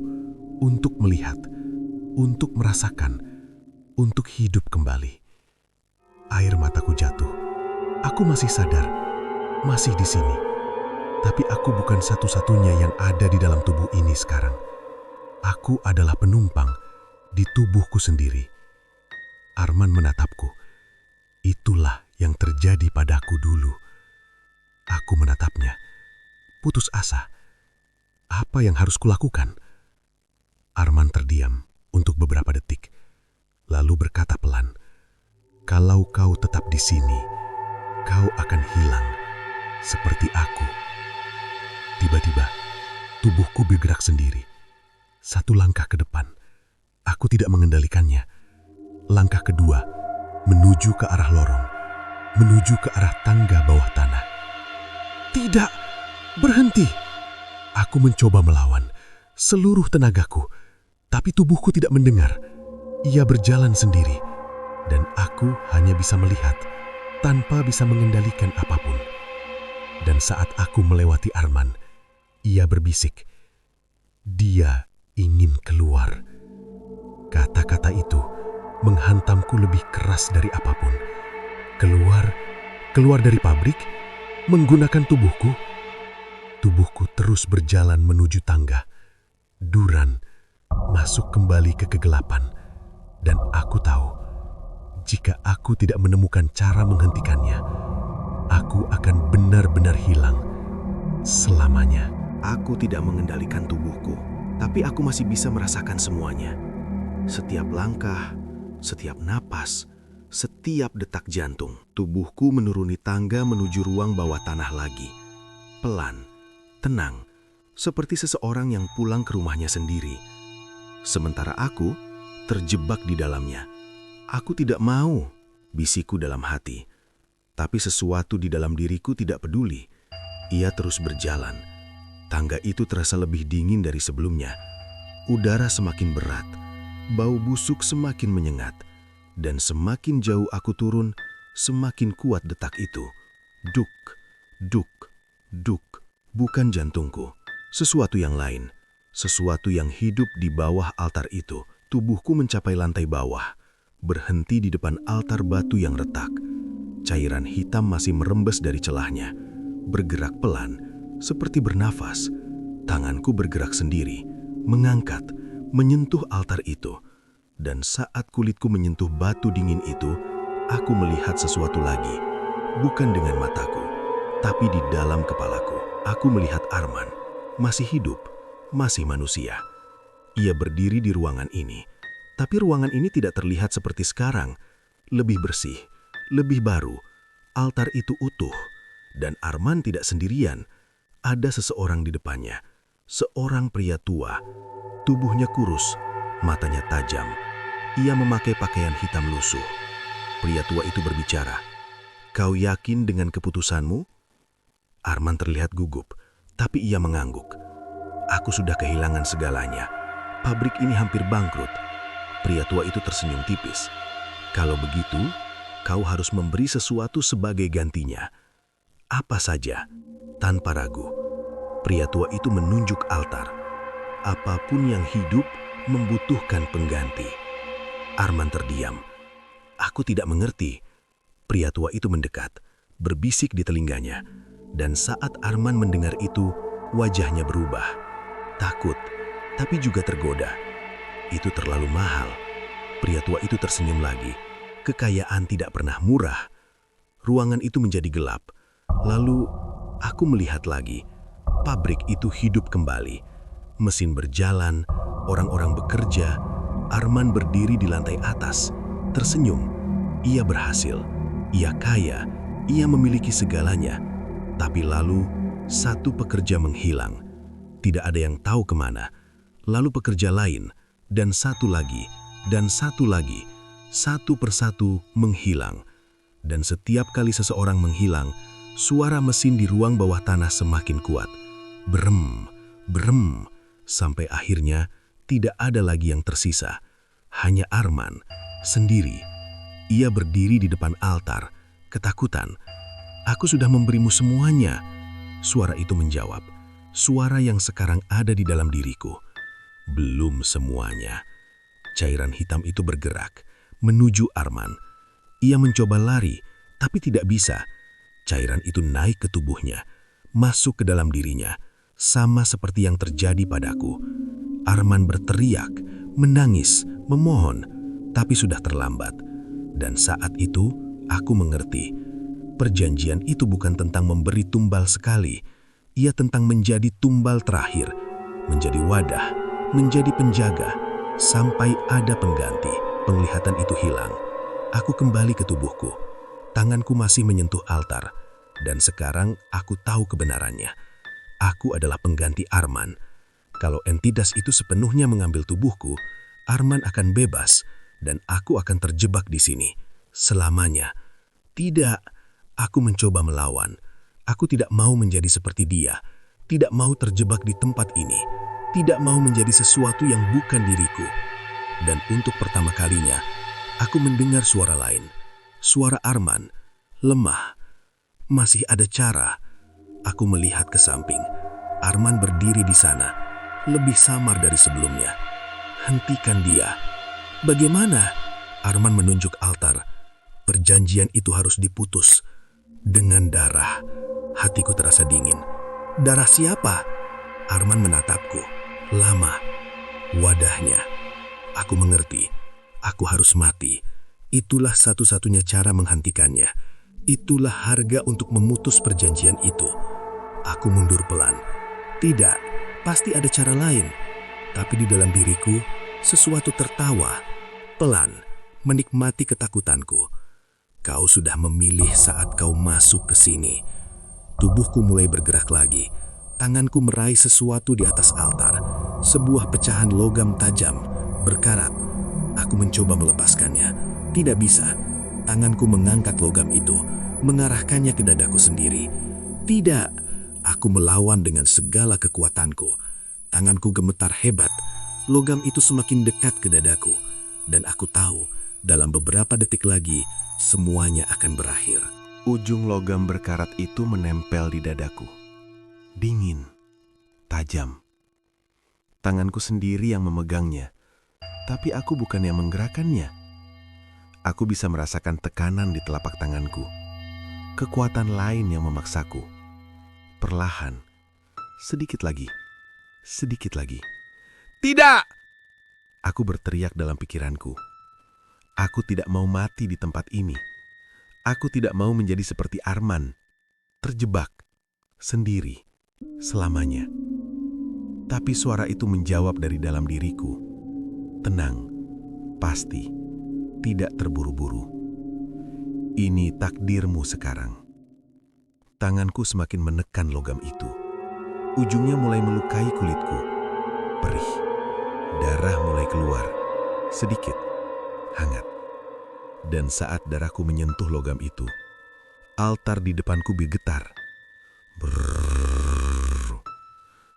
untuk melihat, untuk merasakan, untuk hidup kembali. Air mataku jatuh. Aku masih sadar, masih di sini. Tapi aku bukan satu-satunya yang ada di dalam tubuh ini sekarang. Aku adalah penumpang di tubuhku sendiri. Arman menatapku. Itulah yang terjadi padaku dulu. Aku menatapnya. Putus asa. Apa yang harus kulakukan? Arman terdiam untuk beberapa detik. Lalu berkata pelan, "Kalau kau tetap di sini, kau akan hilang seperti aku." Tiba-tiba, tubuhku bergerak sendiri. Satu langkah ke depan. Aku tidak mengendalikannya. Langkah kedua, menuju ke arah lorong. Menuju ke arah tangga bawah tanah. Tidak! Berhenti! Aku mencoba melawan seluruh tenagaku. Tapi tubuhku tidak mendengar. Ia berjalan sendiri. Dan aku hanya bisa melihat, tanpa bisa mengendalikan apapun. Dan saat aku melewati Arman, ia berbisik, "Dia ingin keluar." Kata-kata itu menghantamku lebih keras dari apapun. Keluar dari pabrik, menggunakan tubuhku. Tubuhku terus berjalan menuju tangga. Duran, masuk kembali ke kegelapan. Dan aku tahu, jika aku tidak menemukan cara menghentikannya, aku akan benar-benar hilang selamanya. Aku tidak mengendalikan tubuhku, tapi aku masih bisa merasakan semuanya. Setiap langkah, setiap napas, setiap detak jantung. Tubuhku menuruni tangga menuju ruang bawah tanah lagi. Pelan, tenang, seperti seseorang yang pulang ke rumahnya sendiri. Sementara aku terjebak di dalamnya. Aku tidak mau, bisikku dalam hati. Tapi sesuatu di dalam diriku tidak peduli. Ia terus berjalan. Tangga itu terasa lebih dingin dari sebelumnya. Udara semakin berat. Bau busuk semakin menyengat. Dan semakin jauh aku turun, semakin kuat detak itu. Duk, duk, duk. Bukan jantungku. Sesuatu yang lain. Sesuatu yang hidup di bawah altar itu. Tubuhku mencapai lantai bawah. Berhenti di depan altar batu yang retak. Cairan hitam masih merembes dari celahnya. Bergerak pelan, seperti bernafas. Tanganku bergerak sendiri, mengangkat, menyentuh altar itu. Dan saat kulitku menyentuh batu dingin itu, aku melihat sesuatu lagi. Bukan dengan mataku, tapi di dalam kepalaku. Aku melihat Arman, masih hidup, masih manusia. Ia berdiri di ruangan ini. Tapi ruangan ini tidak terlihat seperti sekarang. Lebih bersih, lebih baru. Altar itu utuh. Dan Arman tidak sendirian. Ada seseorang di depannya. Seorang pria tua. Tubuhnya kurus, matanya tajam. Ia memakai pakaian hitam lusuh. Pria tua itu berbicara. Kau yakin dengan keputusanmu? Arman terlihat gugup, tapi ia mengangguk. Aku sudah kehilangan segalanya. Pabrik ini hampir bangkrut. Pria tua itu tersenyum tipis. Kalau begitu, kau harus memberi sesuatu sebagai gantinya. Apa saja, tanpa ragu. Pria tua itu menunjuk altar. Apapun yang hidup membutuhkan pengganti. Arman terdiam. Aku tidak mengerti. Pria tua itu mendekat, berbisik di telinganya. Dan saat Arman mendengar itu, wajahnya berubah. Takut, tapi juga tergoda. Itu terlalu mahal. Pria tua itu tersenyum lagi. Kekayaan tidak pernah murah. Ruangan itu menjadi gelap. Lalu, aku melihat lagi. Pabrik itu hidup kembali. Mesin berjalan, orang-orang bekerja. Arman berdiri di lantai atas, tersenyum. Ia berhasil. Ia kaya, ia memiliki segalanya. Tapi lalu, satu pekerja menghilang. Tidak ada yang tahu kemana. Lalu pekerja lain, dan satu lagi, dan satu lagi. Satu persatu menghilang. Dan setiap kali seseorang menghilang, suara mesin di ruang bawah tanah semakin kuat. Berem, berem, sampai akhirnya tidak ada lagi yang tersisa. Hanya Arman, sendiri. Ia berdiri di depan altar, ketakutan. Aku sudah memberimu semuanya. Suara itu menjawab, suara yang sekarang ada di dalam diriku. Belum semuanya. Cairan hitam itu bergerak, menuju Arman. Ia mencoba lari, tapi tidak bisa. Cairan itu naik ke tubuhnya, masuk ke dalam dirinya, sama seperti yang terjadi padaku. Arman berteriak, menangis, memohon, tapi sudah terlambat. Dan saat itu, aku mengerti. Perjanjian itu bukan tentang memberi tumbal sekali. Ia tentang menjadi tumbal terakhir. Menjadi wadah, menjadi penjaga, sampai ada pengganti. Penglihatan itu hilang. Aku kembali ke tubuhku. Tanganku masih menyentuh altar. Dan sekarang aku tahu kebenarannya. Aku adalah pengganti Arman. Kalau entitas itu sepenuhnya mengambil tubuhku, Arman akan bebas. Dan aku akan terjebak di sini, selamanya. Tidak, aku mencoba melawan. Aku tidak mau menjadi seperti dia. Tidak mau terjebak di tempat ini. Tidak mau menjadi sesuatu yang bukan diriku. Dan untuk pertama kalinya, aku mendengar suara lain. Suara Arman, lemah. Masih ada cara. Aku melihat ke samping. Arman berdiri di sana, lebih samar dari sebelumnya. Hentikan dia. Bagaimana? Arman menunjuk altar. Perjanjian itu harus diputus. Dengan darah. Hatiku terasa dingin. Darah siapa? Arman menatapku. Lama. Wadahnya. Aku mengerti. Aku harus mati. Itulah satu-satunya cara menghentikannya. Itulah harga untuk memutus perjanjian itu. Aku mundur pelan. Tidak, pasti ada cara lain. Tapi di dalam diriku, sesuatu tertawa. Pelan, menikmati ketakutanku. Kau sudah memilih saat kau masuk ke sini. Tubuhku mulai bergerak lagi. Tanganku meraih sesuatu di atas altar. Sebuah pecahan logam tajam, berkarat. Aku mencoba melepaskannya. Tidak bisa. Tanganku mengangkat logam itu, mengarahkannya ke dadaku sendiri. Tidak. Aku melawan dengan segala kekuatanku. Tanganku gemetar hebat. Logam itu semakin dekat ke dadaku. Dan aku tahu, dalam beberapa detik lagi, semuanya akan berakhir. Ujung logam berkarat itu menempel di dadaku. Dingin, tajam. Tanganku sendiri yang memegangnya, tapi aku bukan yang menggerakkannya. Aku bisa merasakan tekanan di telapak tanganku. Kekuatan lain yang memaksaku. Perlahan, sedikit lagi, sedikit lagi. Tidak! Aku berteriak dalam pikiranku. Aku tidak mau mati di tempat ini. Aku tidak mau menjadi seperti Arman. Terjebak. Sendiri. Selamanya. Tapi suara itu menjawab dari dalam diriku. Tenang. Pasti. Tidak terburu-buru. Ini takdirmu sekarang. Tanganku semakin menekan logam itu. Ujungnya mulai melukai kulitku. Perih. Darah mulai keluar, sedikit, hangat. Dan saat darahku menyentuh logam itu, Altar di depanku bergetar. Brrrr.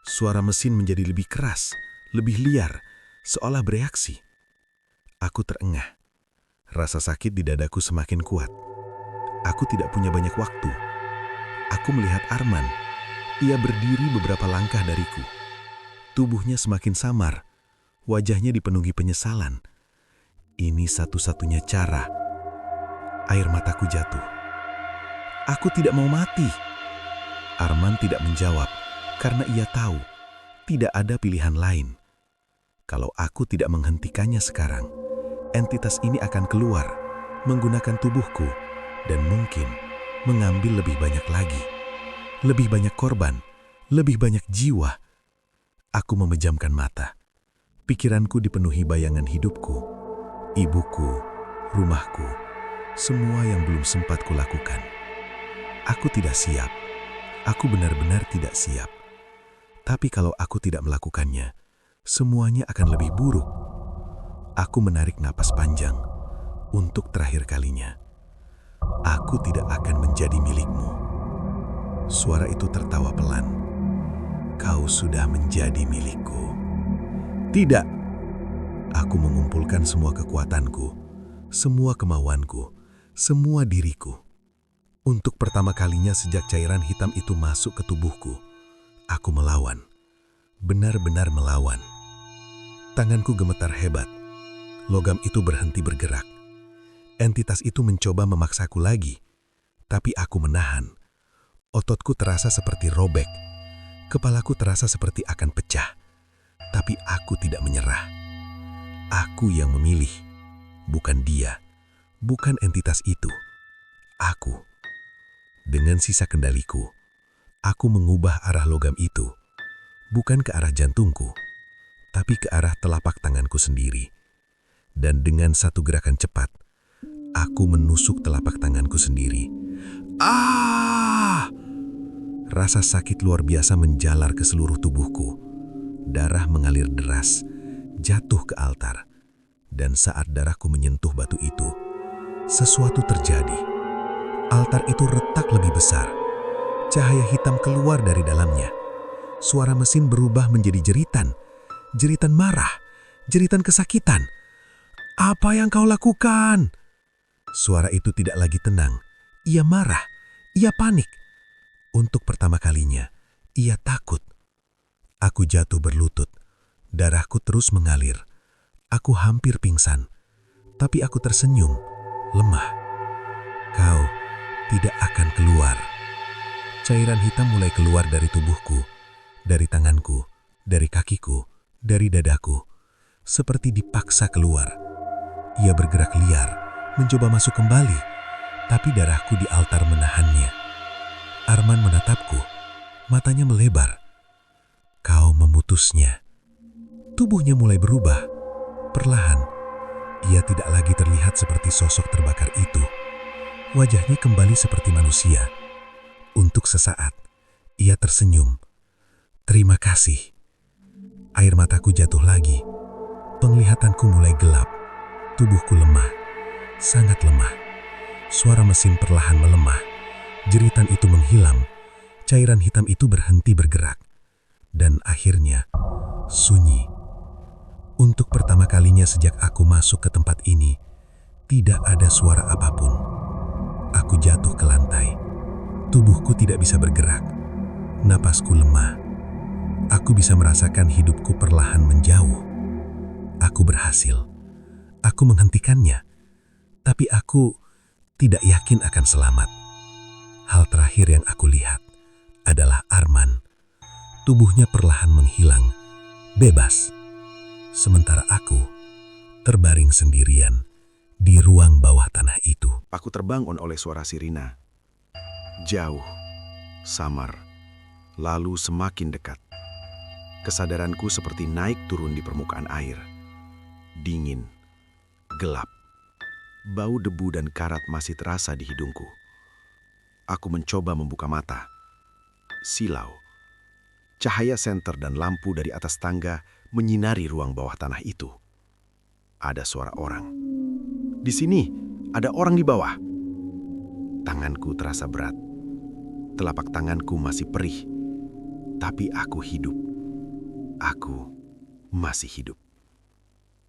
Suara mesin menjadi lebih keras, lebih liar, seolah bereaksi. Aku terengah. Rasa sakit di dadaku semakin kuat. Aku tidak punya banyak waktu. Aku melihat Arman. Ia berdiri beberapa langkah dariku. Tubuhnya semakin samar. Wajahnya dipenuhi penyesalan. Ini satu-satunya cara. Air mataku jatuh. Aku tidak mau mati. Arman tidak menjawab karena ia tahu tidak ada pilihan lain. Kalau aku tidak menghentikannya sekarang, entitas ini akan keluar, menggunakan tubuhku, dan mungkin mengambil lebih banyak lagi. Lebih banyak korban, lebih banyak jiwa. Aku memejamkan mata. Pikiranku dipenuhi bayangan hidupku, ibuku, rumahku, semua yang belum sempat kulakukan. Aku tidak siap. Aku benar-benar tidak siap. Tapi kalau aku tidak melakukannya, semuanya akan lebih buruk. Aku menarik napas panjang untuk terakhir kalinya. Aku tidak akan menjadi milikmu. Suara itu tertawa pelan. Kau sudah menjadi milikku. Tidak. Aku mengumpulkan semua kekuatanku, semua kemauanku, semua diriku. Untuk pertama kalinya sejak cairan hitam itu masuk ke tubuhku, aku melawan. Benar-benar melawan. Tanganku gemetar hebat. Logam itu berhenti bergerak. Entitas itu mencoba memaksaku lagi, tapi aku menahan. Ototku terasa seperti robek. Kepalaku terasa seperti akan pecah. Tapi aku tidak menyerah. Aku yang memilih, bukan dia, bukan entitas itu. Aku. Dengan sisa kendaliku, aku mengubah arah logam itu, bukan ke arah jantungku, tapi ke arah telapak tanganku sendiri. Dan dengan satu gerakan cepat, aku menusuk telapak tanganku sendiri. Ah! Rasa sakit luar biasa menjalar ke seluruh tubuhku. Darah mengalir deras, jatuh ke altar. Dan saat darahku menyentuh batu itu, sesuatu terjadi. Altar itu retak lebih besar. Cahaya hitam keluar dari dalamnya. Suara mesin berubah menjadi jeritan. Jeritan marah, jeritan kesakitan. Apa yang kau lakukan? Suara itu tidak lagi tenang. Ia marah, ia panik. Untuk pertama kalinya, ia takut. Aku jatuh berlutut. Darahku terus mengalir. Aku hampir pingsan. Tapi aku tersenyum, lemah. Kau tidak akan keluar. Cairan hitam mulai keluar dari tubuhku, dari tanganku, dari kakiku, dari dadaku. Seperti dipaksa keluar. Ia bergerak liar, mencoba masuk kembali. Tapi darahku di altar menahannya. Arman menatapku, matanya melebar. Kau memutusnya. Tubuhnya mulai berubah. Perlahan, ia tidak lagi terlihat seperti sosok terbakar itu. Wajahnya kembali seperti manusia. Untuk sesaat, ia tersenyum. Terima kasih. Air mataku jatuh lagi. Penglihatanku mulai gelap. Tubuhku lemah, sangat lemah. Suara mesin perlahan melemah. Jeritan itu menghilang. Cairan hitam itu berhenti bergerak. Dan akhirnya, sunyi. Untuk pertama kalinya sejak aku masuk ke tempat ini, tidak ada suara apapun. Aku jatuh ke lantai. Tubuhku tidak bisa bergerak. Napasku lemah. Aku bisa merasakan hidupku perlahan menjauh. Aku berhasil. Aku menghentikannya. Tapi aku tidak yakin akan selamat. Hal terakhir yang aku lihat adalah Arman. Tubuhnya perlahan menghilang, bebas. Sementara aku terbaring sendirian di ruang bawah tanah itu. Aku terbangun oleh suara sirina. Jauh, samar, lalu semakin dekat. Kesadaranku seperti naik turun di permukaan air. Dingin, gelap. Bau debu dan karat masih terasa di hidungku. Aku mencoba membuka mata. Silau. Cahaya senter dan lampu dari atas tangga menyinari ruang bawah tanah itu. Ada suara orang. Di sini, ada orang di bawah. Tanganku terasa berat. Telapak tanganku masih perih. Tapi aku hidup. Aku masih hidup.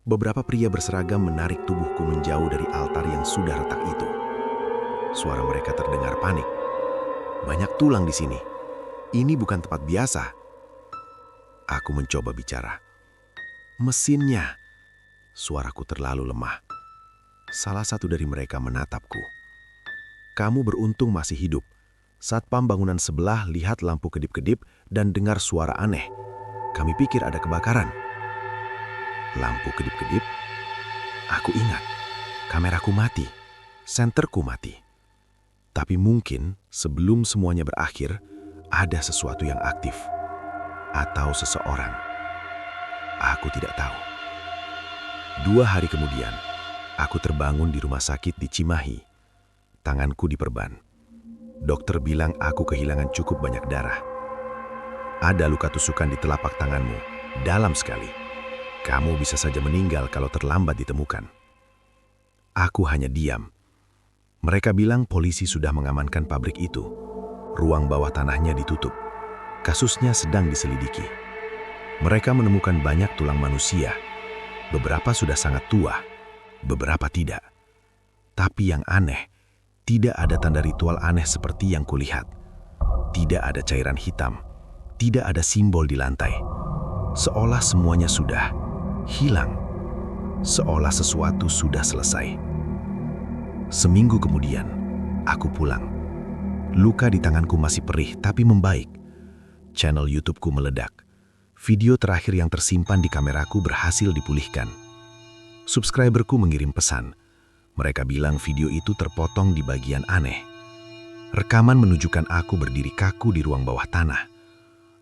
Beberapa pria berseragam menarik tubuhku menjauh dari altar yang sudah retak itu. Suara mereka terdengar panik. Banyak tulang di sini. Ini bukan tempat biasa. Aku mencoba bicara. Mesinnya. Suaraku terlalu lemah. Salah satu dari mereka menatapku. Kamu beruntung masih hidup. Satpam bangunan sebelah lihat lampu kedip-kedip dan dengar suara aneh. Kami pikir ada kebakaran. Lampu kedip-kedip? Aku ingat. Kameraku mati. Senterku mati. Tapi mungkin sebelum semuanya berakhir, ada sesuatu yang aktif. Atau seseorang. Aku tidak tahu. 2 hari kemudian, aku terbangun di rumah sakit di Cimahi. Tanganku diperban. Dokter bilang aku kehilangan cukup banyak darah. Ada luka tusukan di telapak tanganmu, dalam sekali. Kamu bisa saja meninggal kalau terlambat ditemukan. Aku hanya diam. Mereka bilang polisi sudah mengamankan pabrik itu. Ruang bawah tanahnya ditutup. Kasusnya sedang diselidiki. Mereka menemukan banyak tulang manusia. Beberapa sudah sangat tua, beberapa tidak. Tapi yang aneh, tidak ada tanda ritual aneh seperti yang kulihat. Tidak ada cairan hitam, tidak ada simbol di lantai. Seolah semuanya sudah hilang. Seolah sesuatu sudah selesai. Seminggu kemudian, aku pulang. Luka di tanganku masih perih tapi membaik. Channel YouTube-ku meledak. Video terakhir yang tersimpan di kameraku berhasil dipulihkan. Subscriberku mengirim pesan. Mereka bilang video itu terpotong di bagian aneh. Rekaman menunjukkan aku berdiri kaku di ruang bawah tanah.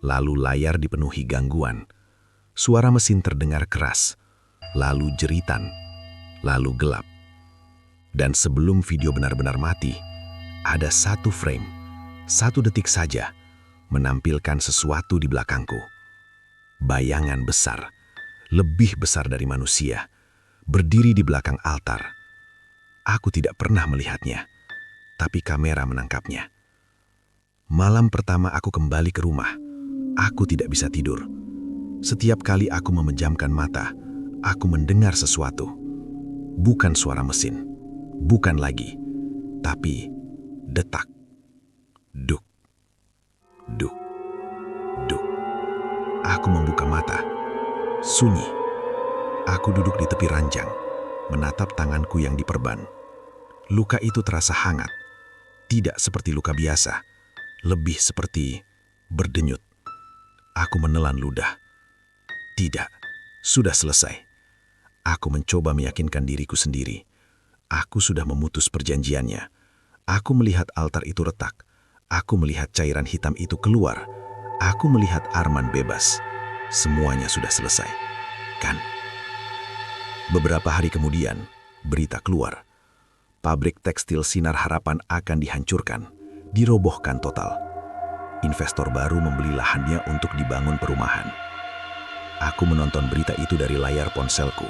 Lalu layar dipenuhi gangguan. Suara mesin terdengar keras. Lalu jeritan. Lalu gelap. Dan sebelum video benar-benar mati, ada satu frame, 1 detik saja, menampilkan sesuatu di belakangku. Bayangan besar, lebih besar dari manusia, berdiri di belakang altar. Aku tidak pernah melihatnya, tapi kamera menangkapnya. Malam pertama aku kembali ke rumah, aku tidak bisa tidur. Setiap kali aku memejamkan mata, aku mendengar sesuatu. Bukan suara mesin, bukan lagi, tapi detak. Duk, duk, duk. Aku membuka mata. Sunyi. Aku duduk di tepi ranjang, menatap tanganku yang diperban. Luka itu terasa hangat. Tidak seperti luka biasa, lebih seperti berdenyut. Aku menelan ludah. Tidak, sudah selesai. Aku mencoba meyakinkan diriku sendiri. Aku sudah memutus perjanjiannya. Aku melihat altar itu retak. Aku melihat cairan hitam itu keluar. Aku melihat Arman bebas. Semuanya sudah selesai, kan? Beberapa hari kemudian, berita keluar. Pabrik tekstil Sinar Harapan akan dihancurkan, dirobohkan total. Investor baru membeli lahannya untuk dibangun perumahan. Aku menonton berita itu dari layar ponselku.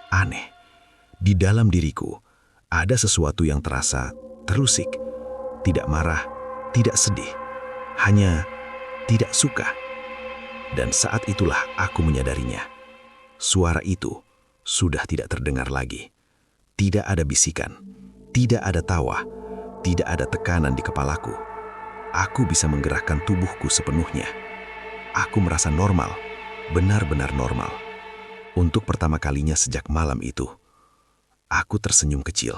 Aneh, di dalam diriku ada sesuatu yang terasa terusik. Tidak marah, tidak sedih, hanya tidak suka. Dan saat itulah aku menyadarinya. Suara itu sudah tidak terdengar lagi. Tidak ada bisikan, tidak ada tawa, tidak ada tekanan di kepalaku. Aku bisa menggerakkan tubuhku sepenuhnya. Aku merasa normal, benar-benar normal. Untuk pertama kalinya sejak malam itu, aku tersenyum kecil.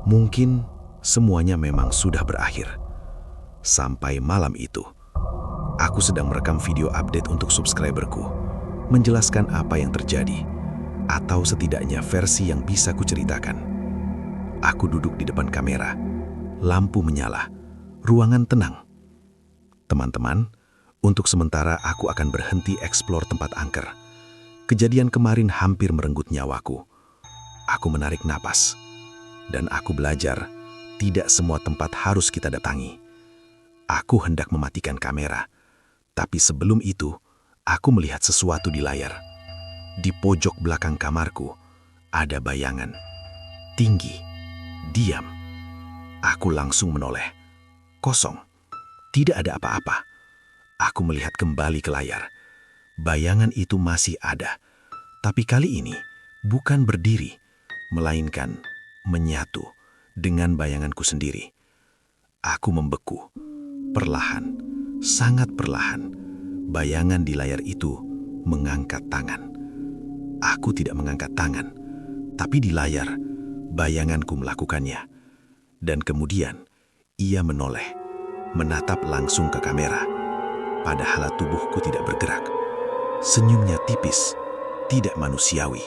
Mungkin semuanya memang sudah berakhir. Sampai malam itu, aku sedang merekam video update untuk subscriberku, menjelaskan apa yang terjadi, atau setidaknya versi yang bisa kuceritakan. Aku duduk di depan kamera, lampu menyala, ruangan tenang. Teman-teman, untuk sementara aku akan berhenti eksplor tempat angker. Kejadian kemarin hampir merenggut nyawaku. Aku menarik napas, dan aku belajar tidak semua tempat harus kita datangi. Aku hendak mematikan kamera, tapi sebelum itu, aku melihat sesuatu di layar. Di pojok belakang kamarku, ada bayangan. Tinggi, diam. Aku langsung menoleh. Kosong. Tidak ada apa-apa. Aku melihat kembali ke layar. Bayangan itu masih ada. Tapi kali ini bukan berdiri, melainkan menyatu dengan bayanganku sendiri. Aku membeku. Perlahan, sangat perlahan, bayangan di layar itu mengangkat tangan. Aku tidak mengangkat tangan, tapi di layar, bayanganku melakukannya. Dan kemudian, ia menoleh, menatap langsung ke kamera. Padahal tubuhku tidak bergerak. Senyumnya tipis, tidak manusiawi.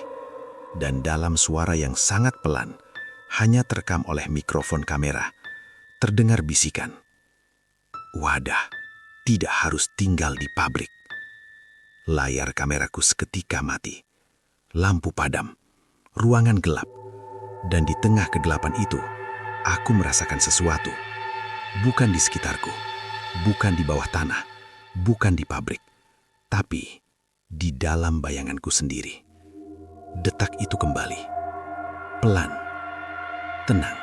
Dan dalam suara yang sangat pelan, hanya terekam oleh mikrofon kamera, terdengar bisikan. Wadah, tidak harus tinggal di pabrik. Layar kameraku seketika mati. Lampu padam, ruangan gelap. Dan di tengah kegelapan itu, aku merasakan sesuatu. Bukan di sekitarku, bukan di bawah tanah, bukan di pabrik, tapi di dalam bayanganku sendiri. Detak itu kembali. Pelan, tenang.